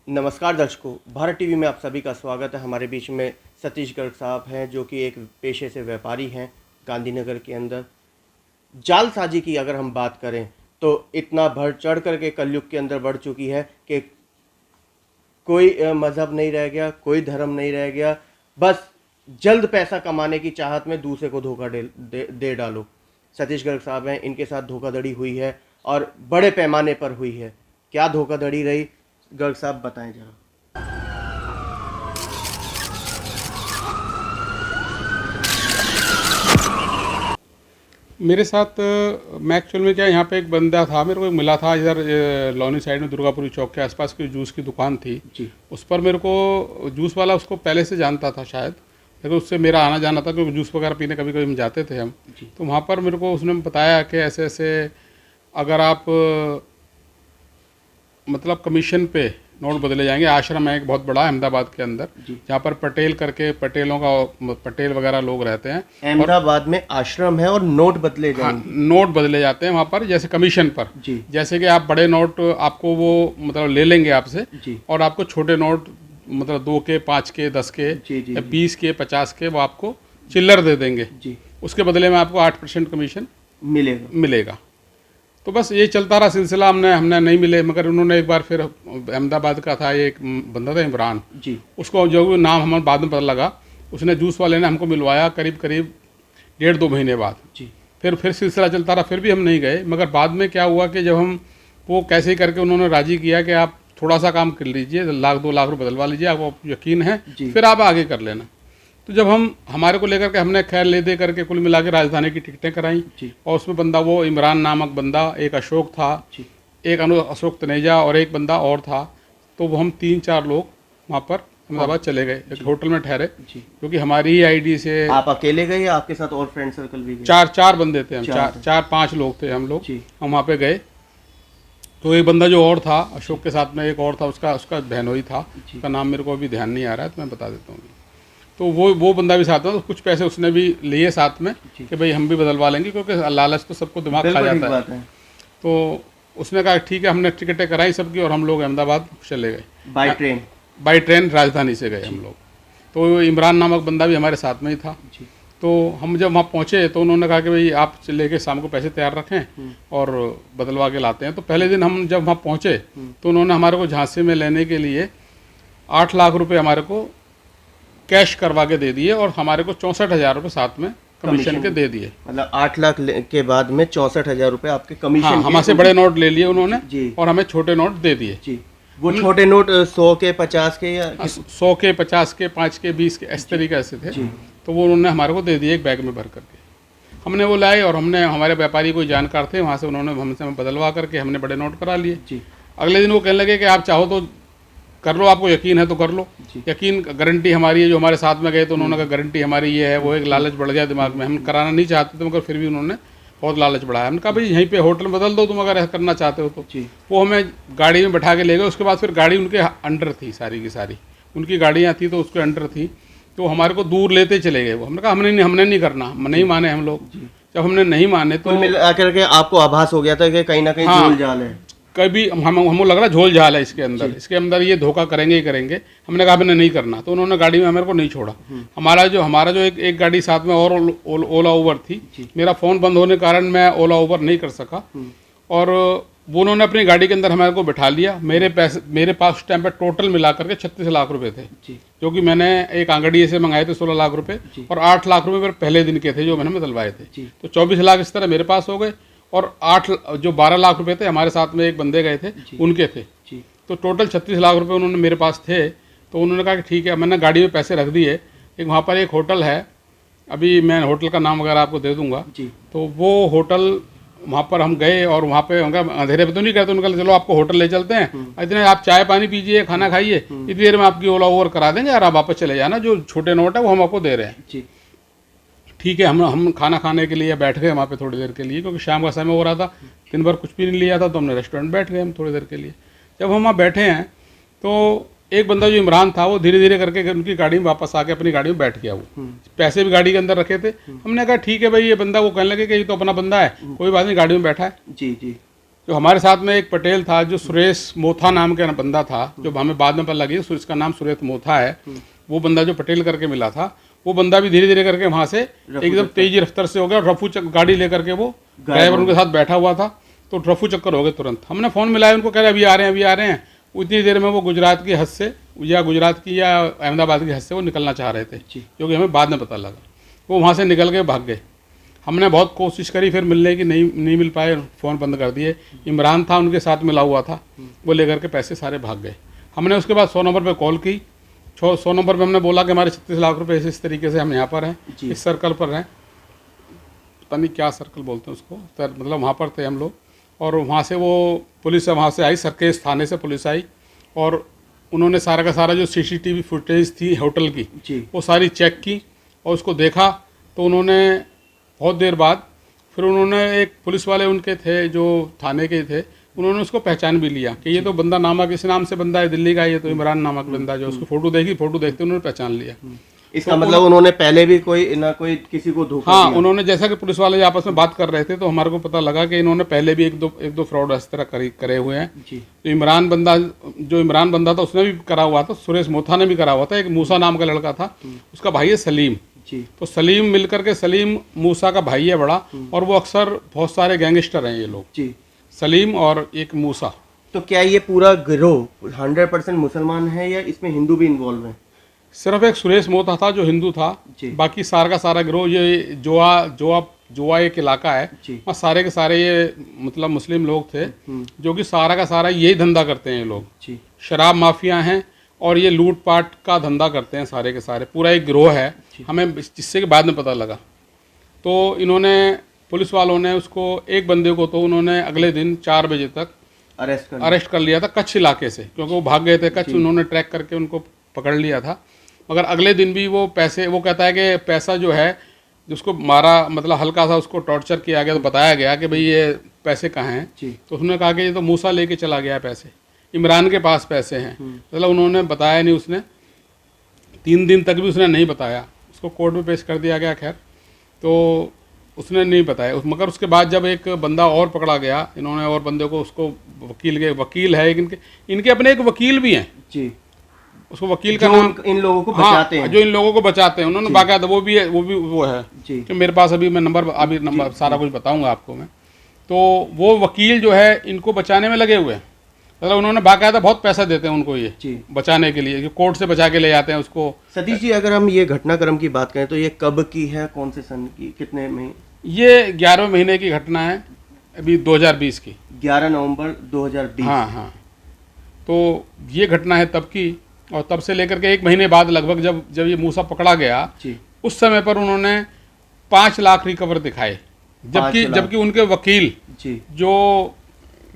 नमस्कार दर्शकों, भारत टीवी में आप सभी का स्वागत है। हमारे बीच में सतीश गर्ग साहब हैं जो कि एक पेशे से व्यापारी हैं गांधीनगर के अंदर। जालसाजी की अगर हम बात करें तो इतना बढ़ चढ़ करके कलयुग के अंदर बढ़ चुकी है कि कोई मज़हब नहीं रह गया, कोई धर्म नहीं रह गया, बस जल्द पैसा कमाने की चाहत में दूसरे को धोखा दे डालो। सतीश गर्ग साहब हैं, इनके साथ धोखाधड़ी हुई है और बड़े पैमाने पर हुई है। क्या धोखाधड़ी रही, गर्ग साहब बताएं जरा। मेरे साथ मैं एक्चुअल में क्या यहाँ पे एक बंदा था, मेरे को मिला था इधर लौनी साइड में दुर्गापुरी चौक के आसपास की जूस की दुकान थी जी। उस पर मेरे को जूस वाला उसको पहले से जानता था शायद, लेकिन उससे मेरा आना जाना था क्योंकि जूस वगैरह पीने कभी कभी हम जाते थे हम। तो वहाँ पर मेरे को उसने बताया कि ऐसे ऐसे अगर आप मतलब कमीशन पे नोट बदले जाएंगे। आश्रम है एक बहुत बड़ा अहमदाबाद के अंदर, जहाँ पर पटेल करके पटेलों का पटेल वगैरह लोग रहते हैं। अहमदाबाद में आश्रम है और नोट बदले जाएंगे। नोट बदले जाते हैं वहाँ पर, जैसे कमीशन पर जी। जैसे कि आप बड़े नोट आपको वो मतलब ले लेंगे आपसे जी। और आपको छोटे नोट मतलब 2 के 5 के 10 के या 20 के 50 के वो आपको चिल्लर दे देंगे जी। उसके बदले में आपको 8% कमीशन मिलेगा। तो बस ये चलता रहा सिलसिला। हमने नहीं मिले, मगर उन्होंने एक बार फिर अहमदाबाद का था एक बंदा था इमरान जी। उसको जो नाम हमारे बाद में पता लगा, उसने जूस वाले ने हमको मिलवाया करीब 1.5-2 महीने बाद। जी। फिर सिलसिला चलता रहा, फिर भी हम नहीं गए। मगर बाद में क्या हुआ कि जब हम वो कैसे ही करके उन्होंने राजी किया कि आप थोड़ा सा काम कर लीजिए, 1-2 लाख रुपये बदलवा लीजिए, आपको यकीन है फिर आप आगे कर लेना। तो जब हमारे को लेकर के हमने खैर ले दे करके कुल मिला के राजधानी की टिकटें कराई और उसमें बंदा वो इमरान नामक बंदा, एक अशोक था, एक अशोक तनेजा और एक बंदा और था। तो वो हम 3-4 लोग वहाँ पर अहमदाबाद चले गए, एक होटल में ठहरे, क्योंकि हमारी ही आईडी से। आप अकेले गए या आपके साथ और फ्रेंड सर्कल भी गए? 4 बंदे थे हम, 4-5 लोग थे हम लोग। हम वहाँ पे गए तो एक बंदा जो और था अशोक के साथ में एक और था, उसका बहनोई था, उसका नाम मेरे को अभी ध्यान नहीं आ रहा है तो मैं बता देता हूँ। तो वो बंदा भी साथ में, तो कुछ पैसे उसने भी लिए साथ में कि भाई हम भी बदलवा लेंगे, क्योंकि लालच तो सबको दिमाग खा जाता है। तो उसने कहा ठीक है, हमने टिकटें कराई सबकी और हम लोग अहमदाबाद चले गए बाई ट्रेन राजधानी से गए हम लोग। तो इमरान नामक बंदा भी हमारे साथ में ही था। तो हम जब वहाँ पहुँचे तो उन्होंने कहा कि भाई आप लेके शाम को पैसे तैयार रखें और बदलवा के लाते हैं। तो पहले दिन हम जब वहाँ पहुँचे तो उन्होंने हमारे को झांसी में लेने के लिए 8 लाख रुपये हमारे को कैश करवा के दे दिए और हमारे को 64,000 रुपये साथ में कमीशन के दे दिए। मतलब 8 लाख के बाद में 64,000 रुपये आपके कमीशन। हाँ, हमसे बड़े नोट ले लिए उन्होंने और हमें छोटे नोट दे दिए। वो छोटे नोट 100 के 50 के या 100 के 50 के 5 के 20 के इस तरीके से थे। तो वो उन्होंने हमारे को दे दिए एक बैग में भर करके। हमने वो लाए और हमने हमारे व्यापारी कोई जानकार थे वहाँ से, उन्होंने हमसे बदलवा करके हमने बड़े नोट करा लिए। अगले दिन वो कहने लगे कि आप चाहो तो कर लो, आपको यकीन है तो कर लो। यकीन गारंटी हमारी है, जो हमारे साथ में गए तो उन्होंने कहा गारंटी हमारी ये है। वो एक लालच बढ़ गया दिमाग में, हम कराना नहीं चाहते थे मगर फिर भी उन्होंने बहुत लालच बढ़ाया। हमने कहा भाई यहीं पे होटल बदल दो तुम अगर ऐसा करना चाहते हो तो। वो हमें गाड़ी में बैठा के ले गए। उसके बाद फिर गाड़ी उनके अंडर थी, सारी की सारी उनकी गाड़ियाँ थी तो उसके अंडर थी। तो हमारे को दूर लेते चले गए। वो हमने कहा हमने नहीं करना, नहीं माने हम लोग। जब हमने नहीं माने तो आकर के आपको आभास हो गया था कि कहीं ना कहीं झोल झाल है। कभी हमको लग रहा झोल झाल है इसके अंदर ये धोखा करेंगे ही करेंगे। हमने कहा हमने नहीं करना। तो उन्होंने गाड़ी में मेरे को नहीं छोड़ा। हमारा जो एक गाड़ी साथ में और ओला उबर थी। मेरा फ़ोन बंद होने के कारण मैं ओला उबर नहीं कर सका और वो उन्होंने अपनी गाड़ी के अंदर हमारे को बिठा लिया। मेरे पास उस टाइम पर टोटल मिला करके 36 लाख रुपए थे, जो कि मैंने एक आंगड़िए से मंगाए थे 16 लाख रुपए और 8 लाख रुपए मेरे पहले दिन के थे जो मैंने बदलवाए थे। तो 24 लाख इस तरह मेरे पास हो गए और 12 लाख रुपए थे हमारे साथ में एक बंदे गए थे उनके थे। तो टोटल 36 लाख रुपए उन्होंने मेरे पास थे। तो उन्होंने कहा कि ठीक है, मैंने गाड़ी में पैसे रख दिए। एक वहाँ पर एक होटल है, अभी मैं होटल का नाम वगैरह आपको दे दूंगा। तो वो होटल वहाँ पर हम गए और वहाँ पे अंधेरे पे तो नहीं गए। तो उनका चलो आपको होटल ले चलते हैं, इतने आप चाय पानी पीजिए, खाना खाइए, इतनी देर में आपकी ओला ओवर करा देंगे और आप वापस चले जाना। जो छोटे नोट है वो हम आपको दे रहे हैं। ठीक है, हम खाना खाने के लिए बैठ गए वहाँ पे थोड़ी देर के लिए, क्योंकि शाम का समय हो रहा था, दिन भर कुछ भी नहीं लिया था। तो हमने रेस्टोरेंट बैठ गए हम थोड़ी देर के लिए। जब हम वहाँ बैठे हैं तो एक बंदा जो इमरान था वो धीरे धीरे करके उनकी गाड़ी में वापस आके अपनी गाड़ी में बैठ गया। वो पैसे भी गाड़ी के अंदर रखे थे। हमने कहा ठीक है भाई, ये बंदा, वो कहने लगे कि ये तो अपना बंदा है, कोई बात नहीं, गाड़ी में बैठा है। जो हमारे साथ में एक पटेल था, जो सुरेश मोथा नाम का बंदा था, जो हमें बाद में पता लगी इसका नाम सुरेश मोथा है, वो बंदा जो पटेल करके मिला था, वो बंदा भी धीरे धीरे करके वहाँ से एकदम तेजी रफ्तार से हो गया और रफू गाड़ी लेकर के वो ड्राइवर उनके साथ बैठा हुआ था, तो रफू चक्कर हो गए तुरंत। हमने फ़ोन मिलाया उनको, कह रहे अभी आ रहे हैं अभी आ रहे हैं। उतनी देर में वो गुजरात की हद से या गुजरात की या अहमदाबाद की हद से वो निकलना चाह रहे थे, क्योंकि हमें बाद में पता लगा। वो वहाँ से निकल के भाग गए। हमने बहुत कोशिश करी फिर मिलने की, नहीं मिल पाए, फ़ोन बंद कर दिए। इमरान था उनके साथ मिला हुआ था, वो लेकर के पैसे सारे भाग गए। हमने उसके बाद 100 नंबर पे कॉल की। 100 नंबर पे हमने बोला कि हमारे 36 लाख रुपए इस तरीके से हम यहाँ पर हैं, इस सर्कल पर हैं, पता नहीं क्या सर्कल बोलते हैं उसको, मतलब वहाँ पर थे हम लोग। और वहाँ से वो पुलिस वहाँ से आई, सरकेश थाने से पुलिस आई और उन्होंने सारा का सारा जो CCTV फुटेज थी होटल की वो सारी चेक की और उसको देखा। तो उन्होंने बहुत देर बाद फिर उन्होंने एक पुलिस वाले उनके थे जो थाने के थे, उन्होंने उसको पहचान भी लिया कि ये तो बंदा नामक, इस नाम से बंदा है दिल्ली का, ये तो इमरान नामक बंदा, जो उसको फोटो देखी, फोटो देखते उन्होंने पहचान लिया। इसका तो मतलब उन्होंने पहले भी कोई किसी को धोखा हाँ दिया। उन्होंने, जैसा कि पुलिस वाले आपस में बात कर रहे थे तो हमारे को पता लगा कि इन्होंने पहले भी एक दो फ्रॉड इस तरह करे हुए हैं। तो इमरान बंदा था उसने भी करा हुआ था, सुरेश मोथा ने भी करा हुआ था। एक मूसा नाम का लड़का था, उसका भाई है सलीम। तो सलीम मिलकर के, सलीम मूसा का भाई है बड़ा, और वो अक्सर बहुत सारे गैंगस्टर हैं ये लोग, सलीम और एक मूसा। तो क्या ये पूरा गिरोह 100% मुसलमान है या इसमें हिंदू भी इन्वॉल्व है? सिर्फ एक सुरेश मोथा था जो हिंदू था, बाकी सारा का सारा गिरोह, ये जोआ एक इलाका है, वहाँ सारे के सारे ये मतलब मुस्लिम लोग थे, जो कि सारा का सारा यही धंधा करते हैं ये लोग। शराब माफिया हैं और ये लूटपाट का धंधा करते हैं सारे के सारे, पूरा एक गिरोह है। हमें जिससे कि बाद में पता लगा, तो इन्होंने, पुलिस वालों ने उसको, एक बंदे को तो उन्होंने अगले दिन 4 बजे तक अरेस्ट कर लिया था कच्छ इलाके से, क्योंकि वो भाग गए थे कच्छ। उन्होंने ट्रैक करके उनको पकड़ लिया था। मगर अगले दिन भी वो पैसे, वो कहता है कि पैसा जो है, जिसको मारा, मतलब हल्का सा उसको टॉर्चर किया गया, तो बताया गया कि भाई ये पैसे कहाँ हैं। तो उसने कहा कि ये तो मूसा लेके चला गया पैसे, इमरान के पास पैसे हैं। मतलब उन्होंने बताया नहीं, उसने 3 दिन तक भी उसने नहीं बताया। उसको कोर्ट में पेश कर दिया गया, खैर तो उसने नहीं बताया। मगर उसके बाद जब एक बंदा और पकड़ा गया, इन्होंने और बंदे को, उसको वकील है इनके अपने एक वकील भी हैं जी, उसको वकील का नाम, इन लोगों को बचाते हैं, जो इन लोगों को बचाते हैं, उन्होंने बाकायदा वो है कि मेरे पास अभी मैं नंबर सारा कुछ बताऊंगा आपको मैं। तो वो वकील जो है इनको बचाने में लगे हुए हैं, मतलब उन्होंने बाकायदा बहुत पैसा देते हैं उनको ये बचाने के लिए, कोर्ट से बचा के ले जाते हैं उसको। सतीश जी, अगर हम ये घटनाक्रम की बात करें तो ये कब की है, कौन से सन की, कितने में? ये 11वें महीने की घटना है, अभी 2020 की, 11 नवंबर 2020। हाँ। तो ये घटना है तब की, और तब से लेकर के 1 महीने बाद लगभग जब ये मूसा पकड़ा गया, उस समय पर उन्होंने 5 लाख रिकवर दिखाए, जबकि उनके वकील जो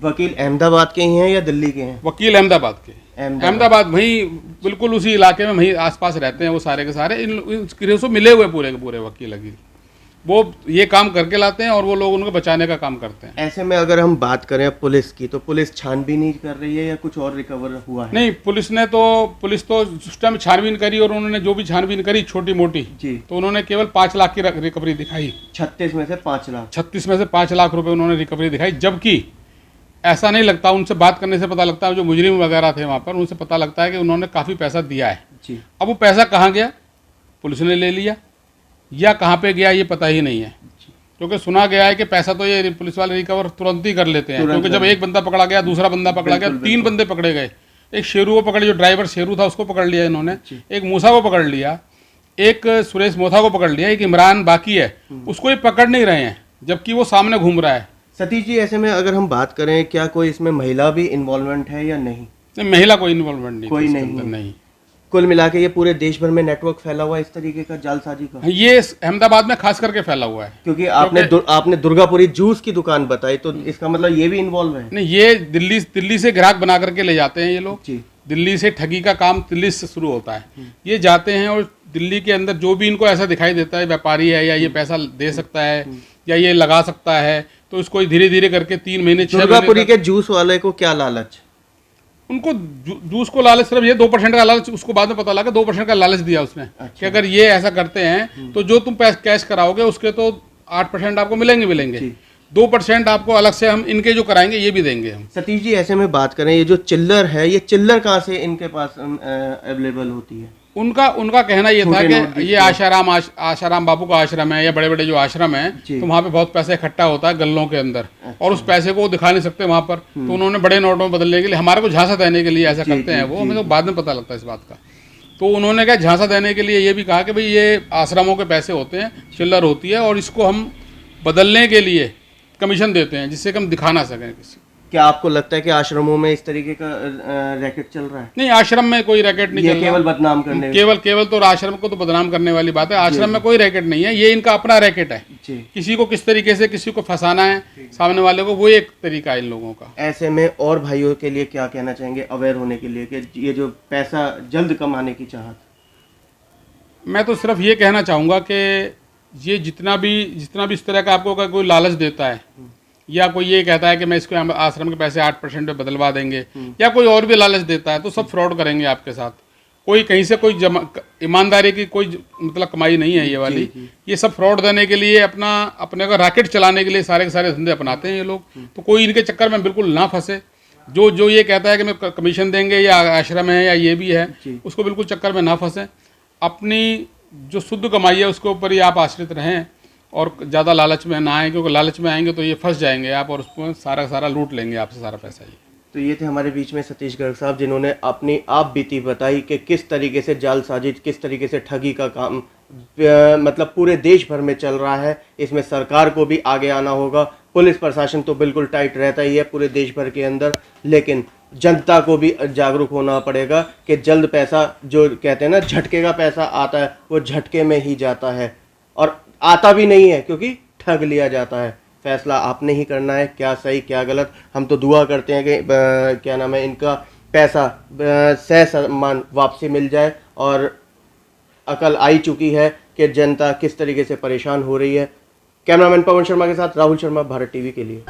वकील अहमदाबाद के ही हैं या दिल्ली के हैं? वकील अहमदाबाद के, अहमदाबाद वहीं बिल्कुल उसी इलाके में वहीं आसपास रहते हैं वो सारे के सारे। इन से मिले हुए पूरे के पूरे वकील वो ये काम करके लाते हैं और वो लोग उनको बचाने का काम करते हैं। ऐसे में अगर हम बात करें पुलिस की, तो पुलिस छानबीन नहीं कर रही है या कुछ और रिकवर हुआ है? नहीं, पुलिस तो उस टाइम छानबीन करी, और उन्होंने जो भी छानबीन करी छोटी मोटी तो उन्होंने केवल 5 लाख की रिकवरी दिखाई। 36 में से 5 लाख, 36 में से 5 लाख रुपए उन्होंने रिकवरी दिखाई। जबकि ऐसा नहीं लगता, उनसे बात करने से पता लगता है, जो मुजरिम वगैरह थे वहाँ पर, उनसे पता लगता है कि उन्होंने काफ़ी पैसा दिया है। अब वो पैसा कहाँ गया, पुलिस ने ले लिया या कहाँ पे गया ये पता ही नहीं है, क्योंकि सुना गया है कि पैसा तो ये पुलिस वाले रिकवर तुरंत ही कर लेते हैं, क्योंकि जब एक बंदा पकड़ा गया, दूसरा बंदा पकड़ा गया, 3 बंदे पकड़े गए। एक शेरू को पकड़, जो ड्राइवर शेरू था उसको पकड़ लिया इन्होंने, एक मूसा को पकड़ लिया, एक सुरेश मोथा को पकड़ लिया, एक इमरान बाकी है, उसको ये पकड़ नहीं रहे हैं, जबकि वो सामने घूम रहा है। सतीश जी, ऐसे में अगर हम बात करें, क्या कोई इसमें महिला भी इन्वॉल्वमेंट है या नहीं? महिला कोई इन्वॉल्वमेंट नहीं, कोई नहीं। कुल मिला के ये पूरे देश भर में नेटवर्क फैला हुआ है इस तरीके का जालसाजी का? ये अहमदाबाद में खास करके फैला हुआ है, क्योंकि आपने दुर्गापुरी जूस की दुकान बताई, तो इसका मतलब ये भी इन्वॉल्व है? नहीं, ये दिल्ली से ग्राहक बना करके ले जाते हैं ये लोग। दिल्ली से ठगी का काम दिल्ली से शुरू होता है। ये जाते हैं और दिल्ली के अंदर जो भी इनको ऐसा दिखाई देता है, व्यापारी है या ये पैसा दे सकता है या ये लगा सकता है, तो इसको धीरे धीरे करके 3 महीने 6 महीने। दुर्गापुरी के जूस वाले को क्या लालच? उनको जूस को लालच, सिर्फ ये 2% का लालच, उसको बाद में पता लगा 2% का लालच दिया उसने। अच्छा। कि अगर ये ऐसा करते हैं तो जो तुम कैश कराओगे उसके तो 8% आपको मिलेंगे। 2% आपको अलग से हम इनके जो कराएंगे ये भी देंगे हम। सतीश जी, ऐसे में बात करें, ये जो चिल्लर है, ये चिल्लर कहाँ से इनके पास अवेलेबल होती है? उनका कहना ये था छोटे नोट कि ये आशाराम बापू का आश्रम है या बड़े बड़े जो आश्रम है, जी। तो वहाँ पे बहुत पैसा इकट्ठा होता है गल्लों के अंदर, और उस पैसे को वो दिखा नहीं सकते वहाँ पर, तो उन्होंने बड़े नोटों में बदलने के लिए हमारे को झांसा देने के लिए ऐसा करते हैं वो, हमें तो बाद में पता लगता है इस बात का। तो उन्होंने क्या झांसा देने के लिए ये भी कहा कि भाई ये आश्रमों के पैसे होते हैं, चिल्लर होती है, और इसको हम बदलने के लिए कमीशन देते हैं जिससे कि हम दिखा ना सकें किसी। क्या आपको लगता है कि आश्रमों में इस तरीके का रैकेट चल रहा है? नहीं, आश्रम में कोई रैकेट नहीं ये चल केवल रहा। बदनाम करने केवल तो आश्रम को तो बदनाम करने वाली बात है। आश्रम में कोई रैकेट नहीं है, ये इनका अपना रैकेट है। जी। किसी को किस तरीके से किसी को फंसाना है सामने वाले को, वो एक तरीका है इन लोगों का। ऐसे में और भाइयों के लिए क्या कहना चाहेंगे अवेयर होने के लिए कि ये जो पैसा जल्द कमाने की चाहत? मैं तो सिर्फ ये कहना चाहूँगा कि ये जितना भी इस तरह का आपको कोई लालच देता है, या कोई ये कहता है कि मैं इसको आश्रम के पैसे 8% पे बदलवा देंगे, या कोई और भी लालच देता है, तो सब फ्रॉड करेंगे आपके साथ। कोई कहीं से कोई ईमानदारी की कोई मतलब कमाई नहीं है ये वाली। ये सब फ्रॉड देने के लिए अपने को रैकेट चलाने के लिए सारे के सारे धंधे अपनाते हैं ये लोग। तो कोई इनके चक्कर में बिल्कुल ना फंसे। जो ये कहता है कि मैं कमीशन देंगे या आश्रम है या ये भी है, उसको बिल्कुल चक्कर में ना फंसे। अपनी जो शुद्ध कमाई है उसके ऊपर ही आप आश्रित रहें, और ज़्यादा लालच में ना आए, क्योंकि लालच में आएंगे तो ये फंस जाएंगे आप, और उसमें सारा लूट लेंगे आपसे सारा पैसा ये। तो ये थे हमारे बीच में सतीश गर्ग साहब, जिन्होंने अपनी आप बीती बताई कि किस तरीके से जालसाजी, किस तरीके से ठगी का काम मतलब पूरे देश भर में चल रहा है। इसमें सरकार को भी आगे आना होगा। पुलिस प्रशासन तो बिल्कुल टाइट रहता ही है पूरे देश भर के अंदर, लेकिन जनता को भी जागरूक होना पड़ेगा कि जल्द पैसा, जो कहते हैं ना झटके का पैसा आता है, वो झटके में ही जाता है, और आता भी नहीं है क्योंकि ठग लिया जाता है। फैसला आपने ही करना है, क्या सही क्या गलत। हम तो दुआ करते हैं कि क्या नाम है, इनका पैसा सह सम्मान वापसी मिल जाए, और अकल आई चुकी है कि जनता किस तरीके से परेशान हो रही है। कैमरामैन पवन शर्मा के साथ राहुल शर्मा, भारत टीवी के लिए।